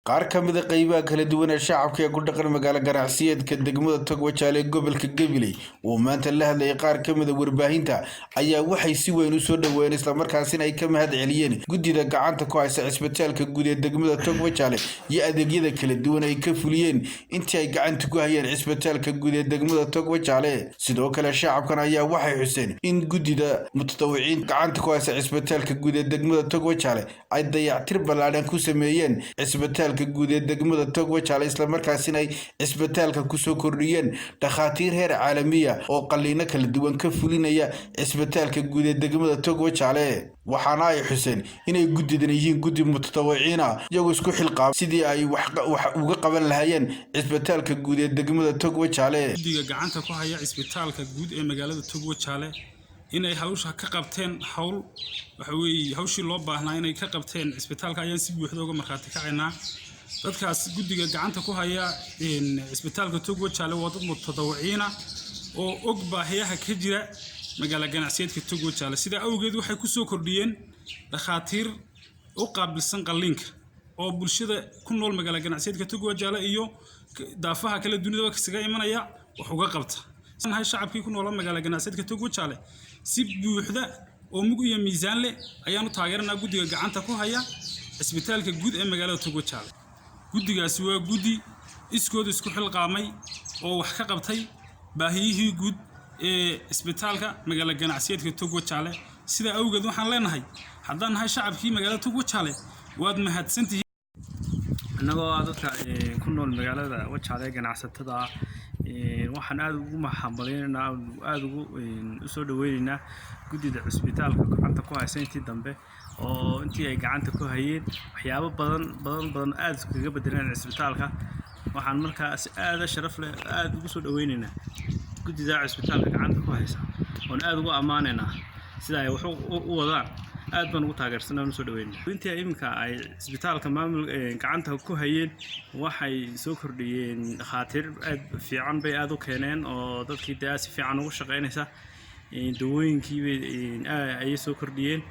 qaar ka mid ah qaybaha kala duwan ee shacabka ee ku dhaqan magaalo ganacsiyeedka degmada Togwajaale gobolka Gabiley oo maanta la hadlay qaar ka mid ah warbaahinta ayaa waxay si weyn u soo dhaweeyeen isla markaasina ay ka mahad celiyeen gudida gacanta ku haysa isbitaalka guud ee degmada Togwajaale iyo adeegyada kala duwan ay ka fuliyeen intii ay gacanta ku hayeen isbitaalka guud ee degmada Togwajaale sidoo kale shacabkan ayaa waxay xuseen in gudida mutadawiciin gacanta ku haysa isbitaalka guud ee degmada Togwajaale ay dayactir ballaaran ku sameeyeen isbitaalka guud ee degmada Togwajaale isla markaasina ay isbitaalka ku soo kordhiyeen dhakhaatiir heer caalami ah oo qaliino kala duwan ka fulinaya isbitaalka guud ee degmada Togwajaale waxaana ay xuseen inay gudidan yihiin gudi mutadawiciin ah iyagoo isku xilqaab sidii ay wax uga qaban lahaayeen isbitaalka guud ee degmada Togwajaale gudiga gacanta ku haya isbitaalka guud ee magaalada Togwajaale inay hawsha ka qabteen hawl waxa weeye hawshii loo baahnaa inay ka qabteen isbitaalka ayaan si buuxda uga marxaati kacaynaa dadkaas gudiga gacanta ku haya isbitaalka Togwajaale waa dad mutadawiciin ah oo og baahiyaha ka jira magaalo ganacsiyeedka Togwajaale sida awgeed waxay ku soo kordhiyeen dhakhaatiir u qaabilsan qalliinka oo bulshada ku nool magaalo ganacsiyeedka Togwajaale iyo daafaha kala dunida kaga imanaya wax uga qabta hay shacabkii ku nool magaalo ganacsiyeedka Togwajaale si buuxda oo mug iyo miisaan leh ayaanu taageernaa gudiga gacanta ku haya isbitaalka guud ee magaalada Togwajaale gudigaasi waa gudi iskood isku xilqaamay oo wax ka qabtay baahiyihii guud ee isbitaalka magaalo ganacsiyeedka Togwajaale sida awgeed waxaan leenahay haddaan nahay shacabkii magaalada Togwajaale waad mahadsantihiin anagoo dadka ku nool magaalada Togwajaale ganacsatada waxaan aad ugu mahadcelinaynaa aad ugu soo dhaweynaynaa gudida isbitaalka gacanta ku haysa intii dambe oo intii ay gacanta ku hayeen waxyaabo badan aad kaga bedelaan isbitaalka waxaan markaas aad sharaf leh aad ugu soo dhaweynaynaa gudida isbitaalka gacanta ku haysa oo aad ugu amaanaynaa sida ay wax u wadaan aad baan ugu taageersanaa soo dhaweynaa intii iminka ay isbitaalka maamul gacanta ku hayeen waxay soo kordhiyeen dhakhaatiir aad fiican bay aad u keeneen oo dadkii daas fiican ugu shaqeynaysa dawooyinkii ay soo kordhiyeen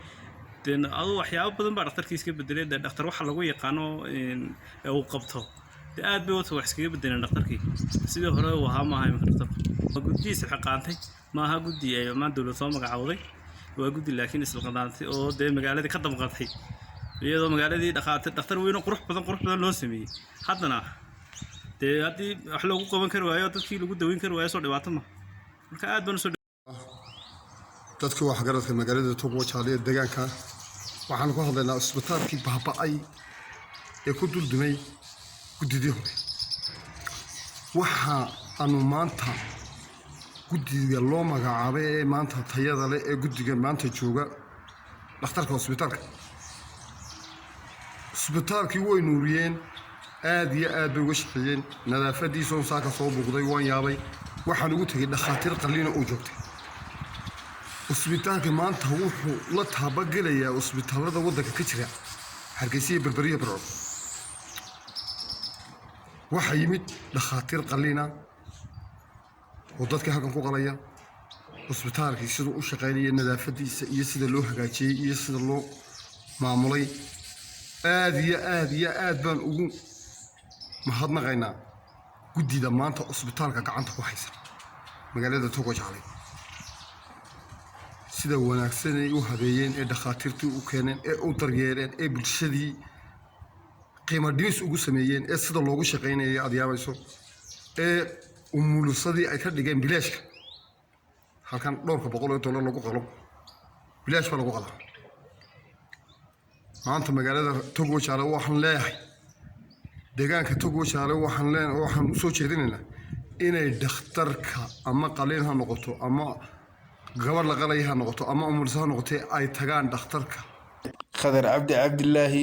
adu waxyaabo badan baa dhakhtarkiisa ka bedelay dhakhtar waxa lagu yaqaano uu qabto aad bay wax iskaga bedeleen dhakhtarkii sidoo hore uu ahaa maahay dhakhtar gudiisa xaqaantay maaha gudi ay ma dawlad soo magacawday waa gudi laakiin isla qadaantay oo magaaladii ka damqatay iyadoo magaaladii dhakhtar weyn oo qurux badan loo sameeyay haddana hadii wax lagu qaban karo waayo dadkii lagu daweyn karo waayo soo dhibaato ma marka aad baan soo dadka wax garadka magaalada Togwajaale deegaanka waxaan ku hadlaynaa isbitaalkii baaba'ay ee ku duldumay gudidii hore waxa aanu maanta gudiga loo magacaabay ee maanta tayada leh ee gudiga maanta jooga dhakhtarka isbitaalkii way nuuriyeen aad iyo aad bay uga shaqeeyeen nadaafadiisa saaka soo buuqday waan yaabay waxaan ugu tagay dhakhaatiir qalliin oo joogtay isbitaalka maanta wuxuu la taabagelayaa isbitaalada waddanka ka jira Hargeysa Berberiya Barco waxa yimid dhakhaatiir qalliina oo dadka halkan ku qalaya isbitaalkii sidoo u shaqeynaya nadaafadiisa iyo sida loo hagaajiyay iyo sida loo maamulay aad iyo aad baan ugu mahadnaqaynaa gudida maanta isbitaalka gacanta ku haysa magaalada Togwajaale sida wanaagsan ay u habeeyeen ee dhakhaatiirtii u keeneen ee u daryeeleen ee bulshadii qiimo dhimis ugu sameeyeen ee sida loogu shaqeynayay adiyaabayso ee umulusadii ay ka dhigeen bilaashka halkan dhowrka $100 lagu qalo bilaash baa lagu qalaa maanta magaalada Togwajaale waxaan leeyahay deegaanka Togwajaale waxaan u soo jeedinaynaa inay dhakhtarka ama qalliin ha noqoto ama gabar la qalay ha noqoto ama umulsa ha noqotay ay tagaan dhakhtarka Khadar Cabdi Cabdillaahi